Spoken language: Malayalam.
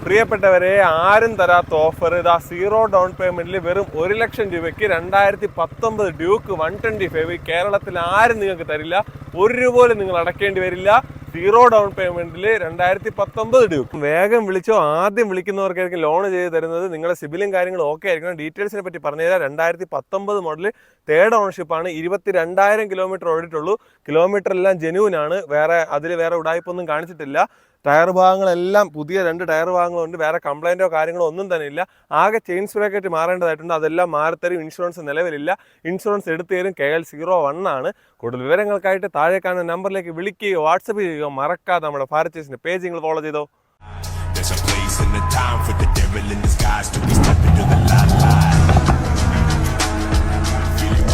പ്രിയപ്പെട്ടവരെ, ആരും തരാത്ത ഓഫർ ഇതാ. 0 ഡൗൺ പേയ്മെന്റിൽ വെറും 1 ലക്ഷം രൂപയ്ക്ക് 2019 ഡ്യൂക്ക് 125 കേരളത്തിൽ ആരും നിങ്ങൾക്ക് തരില്ല. 1 രൂപ പോലും നിങ്ങൾ അടക്കേണ്ടി വരില്ല. 0 ഡൗൺ പേയ്മെന്റിൽ 2019 ഡ്യൂക്ക്. വേഗം വിളിച്ചോ. ആദ്യം വിളിക്കുന്നവർക്കായിരിക്കും ലോൺ ചെയ്ത് തരുന്നത്. നിങ്ങളുടെ സിബിലും കാര്യങ്ങളും ഓക്കെ ആയിരിക്കണം. ഡീറ്റെയിൽസിനെ പറ്റി പറഞ്ഞുതരാം. 2019 മോഡൽ, തേർഡ് ഓണർഷിപ്പ് ആണ്. 22,000 കിലോമീറ്റർ ഓടിയിട്ടുള്ളൂ. കിലോമീറ്റർ എല്ലാം ജെന്യൂൻ ആണ്. അതിൽ വേറെ ഉടായ്പൊന്നും കാണിച്ചിട്ടില്ല. ടയർ ഭാഗങ്ങളെല്ലാം പുതിയ 2 ടയർ ഭാഗങ്ങളുണ്ട്. വേറെ കംപ്ലൈൻറ്റോ കാര്യങ്ങളോ ഒന്നും തന്നെ ഇല്ല. ആകെ ചെയിൻ സ്പ്രേക്കറ്റ് മാറേണ്ടതായിട്ടുണ്ട്. അതെല്ലാം മാറിത്തരും. ഇൻഷുറൻസ് നിലവിലില്ല. ഇൻഷുറൻസ് എടുത്തു തരും. KL01 ആണ്. കൂടുതൽ വിവരങ്ങൾക്കായിട്ട് താഴെ കാണുന്ന നമ്പറിലേക്ക് വിളിക്കുകയോ വാട്സപ്പ് ചെയ്യുകയോ മറക്കാതെ നമ്മുടെ ഭാരത് ചേസിന്റെ പേജ് നിങ്ങൾ ഫോളോ ചെയ്തോ. There's a place and a time for the devil in disguise to be stepping to the light. Feel you